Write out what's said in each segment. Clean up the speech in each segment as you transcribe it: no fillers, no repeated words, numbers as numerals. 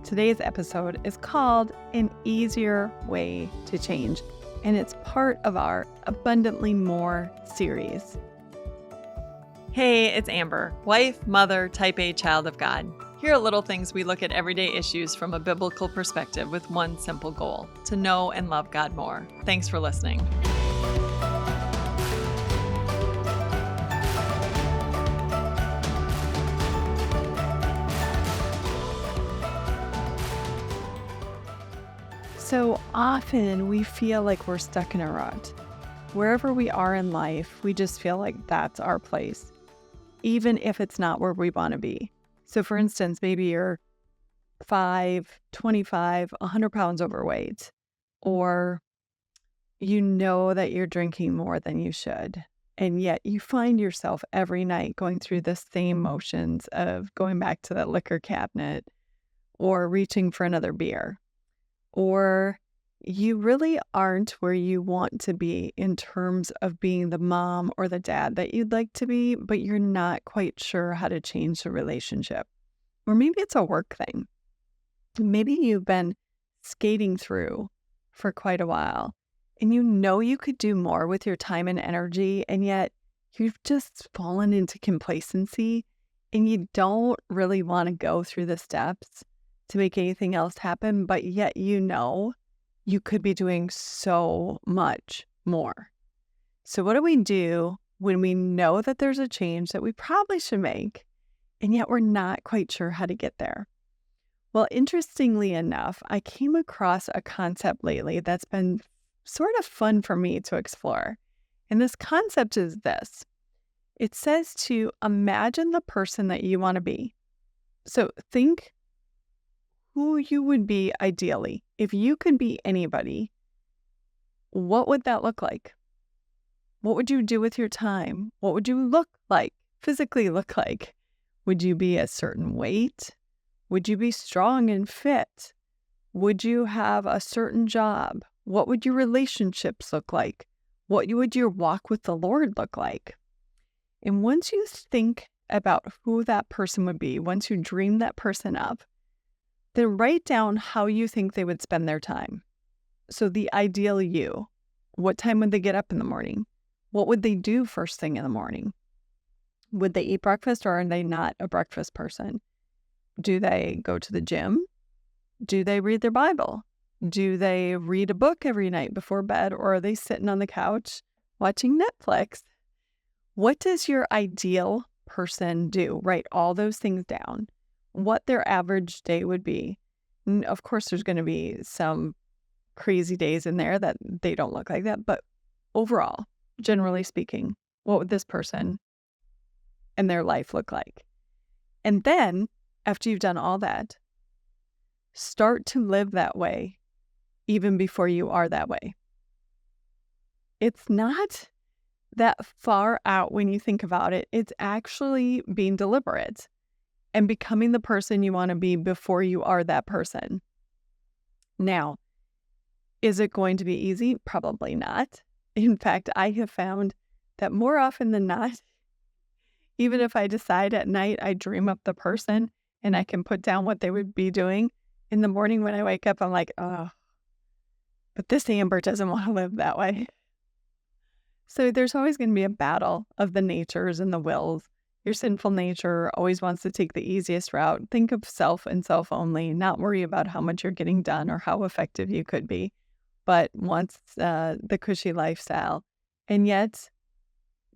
Today's episode is called An Easier Way to Change, and it's part of our Abundantly More series. Hey, it's Amber, wife, mother, type A child of God. Here are little things we look at everyday issues from a biblical perspective with one simple goal: to know and love God more. Thanks for listening. So often we feel like we're stuck in a rut. Wherever we are in life, we just feel like that's our place, even if it's not where we want to be. So for instance, maybe you're 5, 25, 100 pounds overweight, or you know that you're drinking more than you should. And yet you find yourself every night going through the same motions of going back to the liquor cabinet or reaching for another beer. Or you really aren't where you want to be in terms of being the mom or the dad that you'd like to be, but you're not quite sure how to change the relationship. Or maybe it's a work thing. Maybe you've been skating through for quite a while and you know you could do more with your time and energy, and yet you've just fallen into complacency and you don't really want to go through the steps to make anything else happen, but yet you know you could be doing so much more. So what do we do when we know that there's a change that we probably should make, and yet we're not quite sure how to get there? Well, interestingly enough, I came across a concept lately that's been sort of fun for me to explore. And this concept is this. It says to imagine the person that you want to be. So think who you would be ideally. If you could be anybody, what would that look like? What would you do with your time? What would you look like, physically look like? Would you be a certain weight? Would you be strong and fit? Would you have a certain job? What would your relationships look like? What would your walk with the Lord look like? And once you think about who that person would be, once you dream that person up, then write down how you think they would spend their time. So the ideal you, what time would they get up in the morning? What would they do first thing in the morning? Would they eat breakfast, or are they not a breakfast person? Do they go to the gym? Do they read their Bible? Do they read a book every night before bed, or are they sitting on the couch watching Netflix? What does your ideal person do? Write all those things down. What their average day would be. And of course, there's going to be some crazy days in there that they don't look like that. But overall, generally speaking, what would this person and their life look like? And then, after you've done all that, start to live that way even before you are that way. It's not that far out when you think about it. It's actually being deliberate and becoming the person you want to be before you are that person. Now, is it going to be easy? Probably not. In fact, I have found that more often than not, even if I decide at night I dream up the person and I can put down what they would be doing, in the morning when I wake up, I'm like, oh, but this Amber doesn't want to live that way. So there's always going to be a battle of the natures and the wills. Your sinful nature always wants to take the easiest route. Think of self and self only, not worry about how much you're getting done or how effective you could be, but wants the cushy lifestyle. And yet,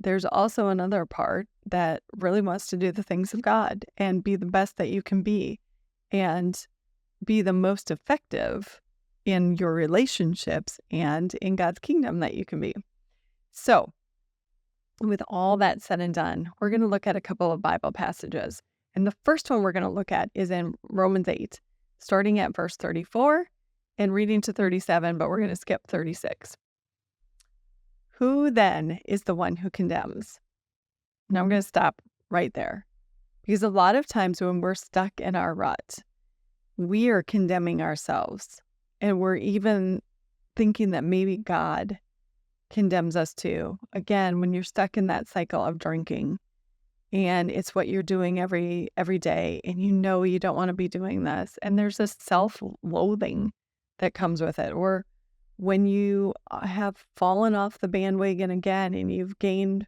there's also another part that really wants to do the things of God and be the best that you can be and be the most effective in your relationships and in God's kingdom that you can be. So, with all that said and done, we're going to look at a couple of Bible passages. And the first one we're going to look at is in Romans 8, starting at verse 34 and reading to 37, but we're going to skip 36. Who then is the one who condemns? Now I'm going to stop right there, because a lot of times when we're stuck in our rut, we are condemning ourselves, and we're even thinking that maybe God condemns us too. Again, when you're stuck in that cycle of drinking, and it's what you're doing every day, and you know you don't want to be doing this, and there's this self-loathing that comes with it. Or when you have fallen off the bandwagon again and you've gained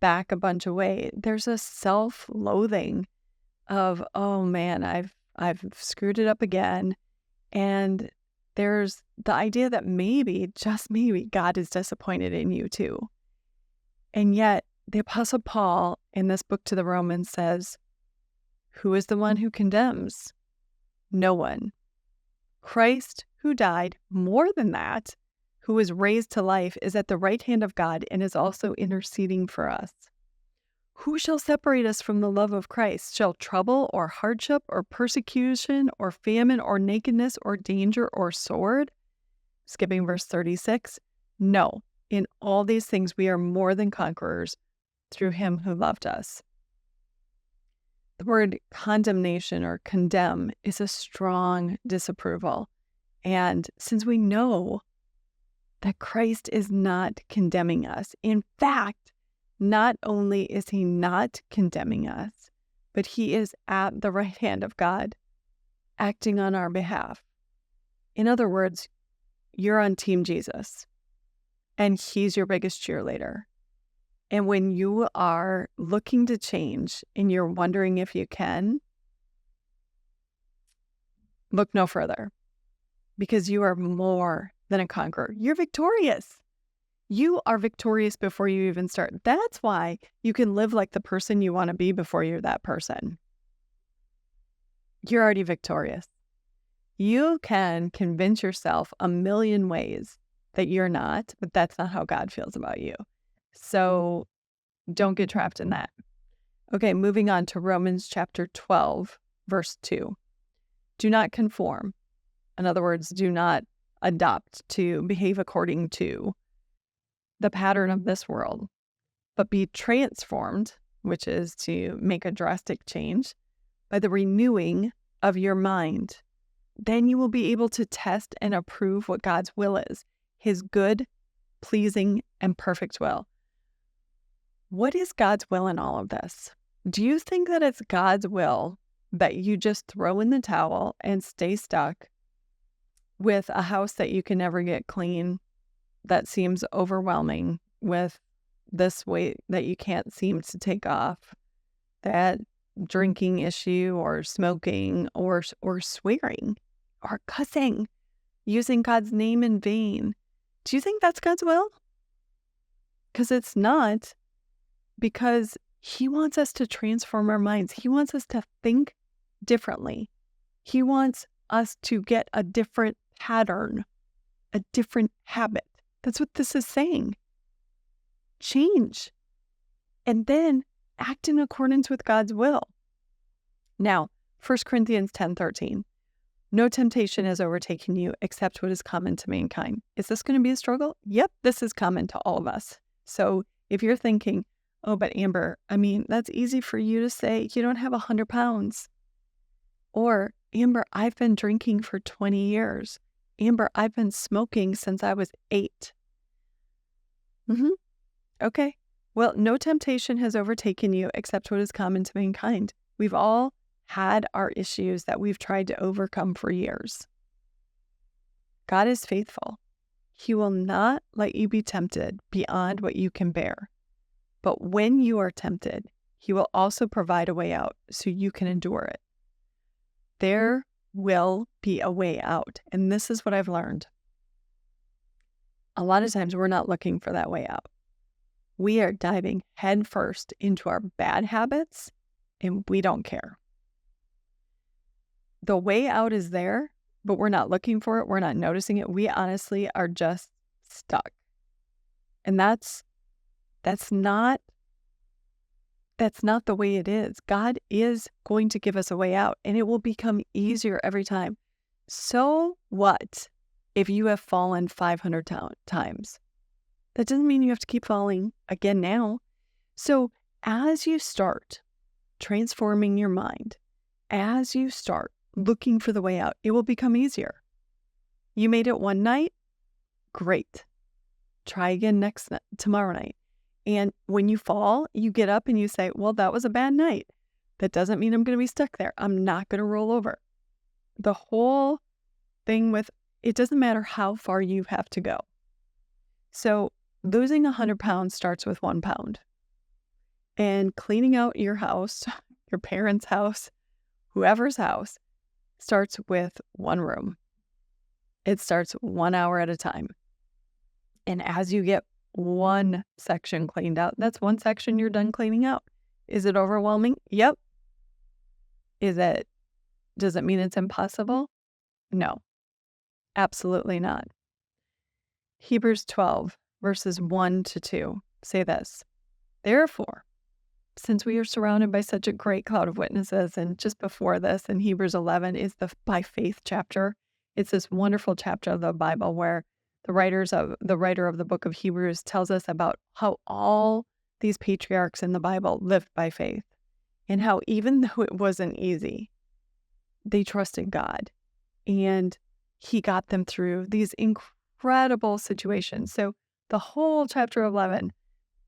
back a bunch of weight, there's a self-loathing of, oh man, I've screwed it up again. And there's the idea that maybe, just maybe, God is disappointed in you too. And yet the Apostle Paul in this book to the Romans says, who is the one who condemns? No one. Christ, who died, more than that, who was raised to life, is at the right hand of God and is also interceding for us. Who shall separate us from the love of Christ? Shall trouble or hardship or persecution or famine or nakedness or danger or sword? Skipping verse 36. No, in all these things we are more than conquerors through him who loved us. The word condemnation or condemn is a strong disapproval. And since we know that Christ is not condemning us, in fact, not only is he not condemning us, but he is at the right hand of God, acting on our behalf. In other words, you're on Team Jesus, and he's your biggest cheerleader. And when you are looking to change and you're wondering if you can, look no further, because you are more than a conqueror. You're victorious. You are victorious before you even start. That's why you can live like the person you want to be before you're that person. You're already victorious. You can convince yourself a million ways that you're not, but that's not how God feels about you. So don't get trapped in that. Okay, moving on to Romans chapter 12, verse 2. Do not conform. In other words, do not adopt to behave according to the pattern of this world, but be transformed, which is to make a drastic change, by the renewing of your mind. Then you will be able to test and approve what God's will is, his good, pleasing, and perfect will. What is God's will in all of this? Do you think that it's God's will that you just throw in the towel and stay stuck with a house that you can never get clean, that seems overwhelming, with this weight that you can't seem to take off, that drinking issue or smoking or swearing or cussing, using God's name in vain? Do you think that's God's will? Because it's not, because he wants us to transform our minds. He wants us to think differently. He wants us to get a different pattern, a different habit. That's what this is saying. Change. And then act in accordance with God's will. Now, 1 Corinthians 10:13. No temptation has overtaken you except what is common to mankind. Is this going to be a struggle? Yep, this is common to all of us. So if you're thinking, oh, but Amber, that's easy for you to say. You don't have 100 pounds. Or, Amber, I've been drinking for 20 years. Amber, I've been smoking since I was 8. Okay. Well, no temptation has overtaken you except what is common to mankind. We've all had our issues that we've tried to overcome for years. God is faithful. He will not let you be tempted beyond what you can bear. But when you are tempted, he will also provide a way out so you can endure it. There will be a way out. And this is what I've learned. A lot of times we're not looking for that way out. We are diving headfirst into our bad habits, and we don't care. The way out is there, but we're not looking for it. We're not noticing it. We honestly are just stuck. And that's not the way it is. God is going to give us a way out, and it will become easier every time. So what if you have fallen 500 times? That doesn't mean you have to keep falling again now. So as you start transforming your mind, as you start looking for the way out, it will become easier. You made it one night? Great. Try again tomorrow night. And when you fall, you get up and you say, well, that was a bad night. That doesn't mean I'm going to be stuck there. I'm not going to roll over. The whole thing with it doesn't matter how far you have to go. So losing 100 pounds starts with 1 pound. And cleaning out your house, your parents' house, whoever's house, starts with 1 room. It starts 1 hour at a time. And as you get one section cleaned out, that's one section you're done cleaning out. Is it overwhelming? Yep. Does it mean it's impossible? No, absolutely not. Hebrews 12, verses 1-2 say this. Therefore, since we are surrounded by such a great cloud of witnesses, and just before this in Hebrews 11 is the by faith chapter. It's this wonderful chapter of the Bible where the writer of the book of Hebrews tells us about how all these patriarchs in the Bible lived by faith and how even though it wasn't easy, they trusted God and he got them through these incredible situations. So the whole chapter 11,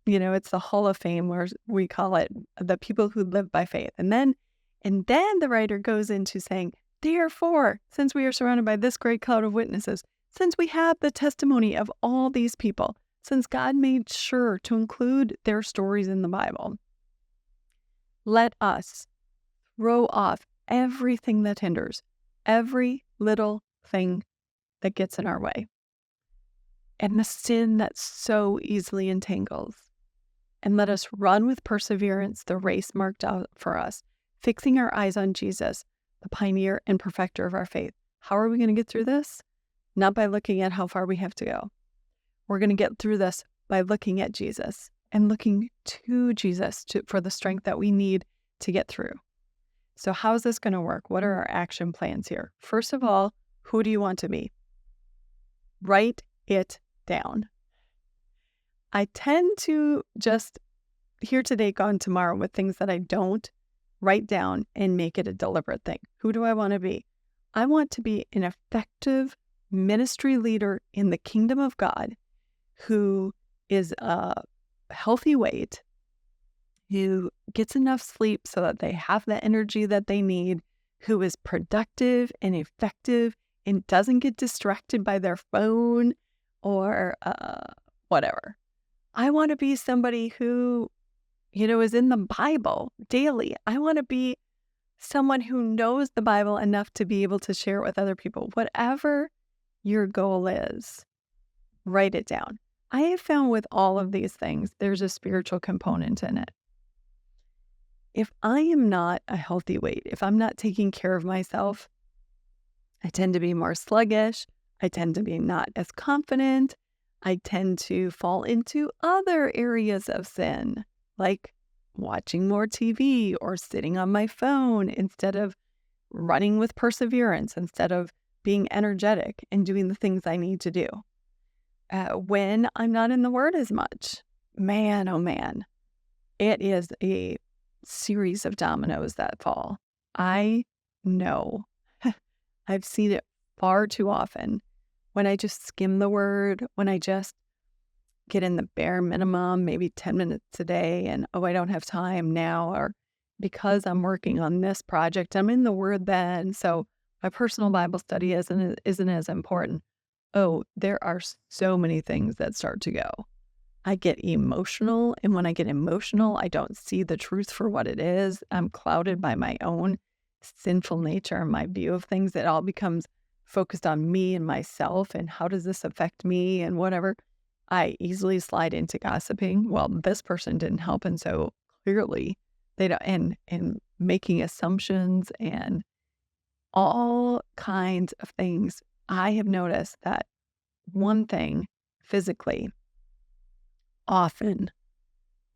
it's the Hall of Fame where we call it the people who live by faith. And then the writer goes into saying, therefore, since we are surrounded by this great cloud of witnesses, since we have the testimony of all these people, since God made sure to include their stories in the Bible, let us throw off everything that hinders, every little thing that gets in our way, and the sin that so easily entangles. And let us run with perseverance the race marked out for us, fixing our eyes on Jesus, the pioneer and perfecter of our faith. How are we going to get through this? Not by looking at how far we have to go. We're going to get through this by looking at Jesus and looking to Jesus for the strength that we need to get through. So how is this going to work? What are our action plans here? First of all, who do you want to be? Write it down. I tend to just here today, gone tomorrow with things that I don't write down and make it a deliberate thing. Who do I want to be? I want to be an effective ministry leader in the kingdom of God who is a healthy weight, who gets enough sleep so that they have the energy that they need, who is productive and effective and doesn't get distracted by their phone or whatever. I want to be somebody who, is in the Bible daily. I want to be someone who knows the Bible enough to be able to share it with other people. Whatever your goal is, write it down. I have found with all of these things, there's a spiritual component in it. If I am not a healthy weight, if I'm not taking care of myself, I tend to be more sluggish. I tend to be not as confident. I tend to fall into other areas of sin, like watching more TV or sitting on my phone instead of running with perseverance, instead of being energetic and doing the things I need to do. When I'm not in the Word as much, man, oh man, it is a series of dominoes that fall. I know. I've seen it far too often when I just skim the Word, when I just get in the bare minimum, maybe 10 minutes a day, and I don't have time now, or because I'm working on this project, I'm in the Word then, so my personal Bible study isn't as important. Oh, there are so many things that start to go. I get emotional, and when I get emotional, I don't see the truth for what it is. I'm clouded by my own sinful nature and my view of things. It all becomes focused on me and myself, and how does this affect me and whatever. I easily slide into gossiping. Well, this person didn't help, and so clearly they don't, and making assumptions and all kinds of things. I have noticed that one thing physically often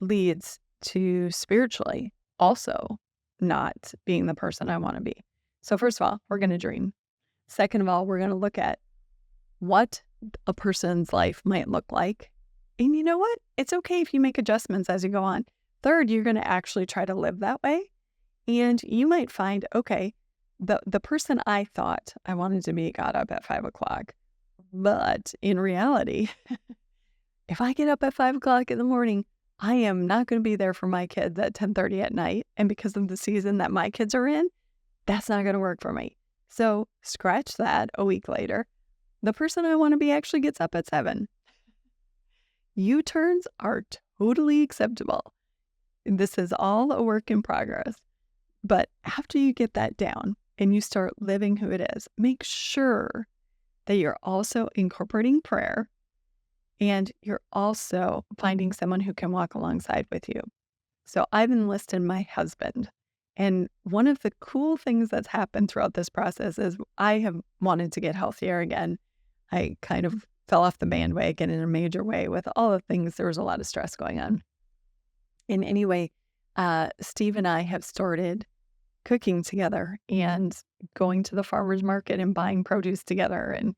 leads to spiritually also not being the person I want to be. So first of all, we're going to dream. Second of all, we're going to look at what a person's life might look like. And you know what? It's okay if you make adjustments as you go on. Third, you're going to actually try to live that way. And you might find, okay, the person I thought I wanted to be got up at 5 o'clock. But in reality, if I get up at 5 o'clock in the morning, I am not going to be there for my kids at 10:30 at night. And because of the season that my kids are in, that's not going to work for me. So scratch that a week later. The person I want to be actually gets up at 7. U-turns are totally acceptable. This is all a work in progress. But after you get that down and you start living who it is, make sure that you're also incorporating prayer and you're also finding someone who can walk alongside with you. So I've enlisted my husband. And one of the cool things that's happened throughout this process is I have wanted to get healthier again. I kind of fell off the bandwagon in a major way with all the things. There was a lot of stress going on. And anyway, Steve and I have started cooking together and going to the farmer's market and buying produce together. And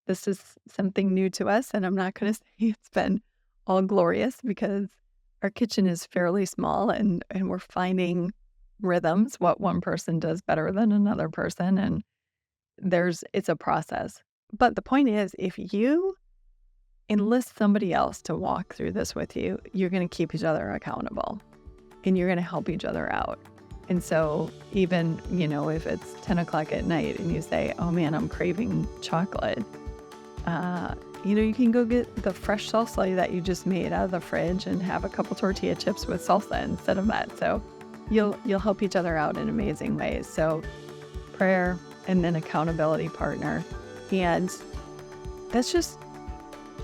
this is something new to us. And I'm not going to say it's been all glorious because our kitchen is fairly small and we're finding rhythms, what one person does better than another person. And it's a process. But the point is, if you enlist somebody else to walk through this with you, you're going to keep each other accountable and you're going to help each other out. And so even, if it's 10 o'clock at night and you say, oh man, I'm craving chocolate, you can go get the fresh salsa that you just made out of the fridge and have a couple tortilla chips with salsa instead of that. So you'll help each other out in amazing ways. So prayer and then accountability partner. And that's just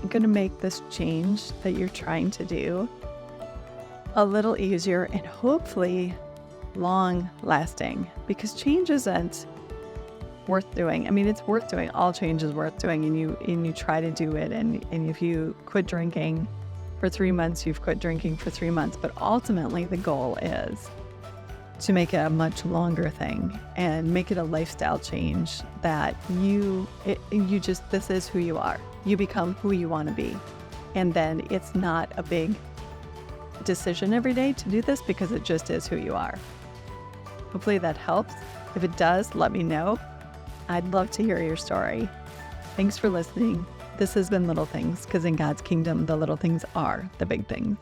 going to make this change that you're trying to do a little easier and hopefully long lasting, because change isn't worth doing. I mean, it's worth doing. All change is worth doing, and you try to do it. And if you quit drinking for 3 months, you've quit drinking for 3 months. But ultimately, the goal is to make it a much longer thing and make it a lifestyle change that this is who you are. You become who you want to be. And then it's not a big decision every day to do this because it just is who you are. Hopefully that helps. If it does, let me know. I'd love to hear your story. Thanks for listening. This has been Little Things, because in God's kingdom, the little things are the big things.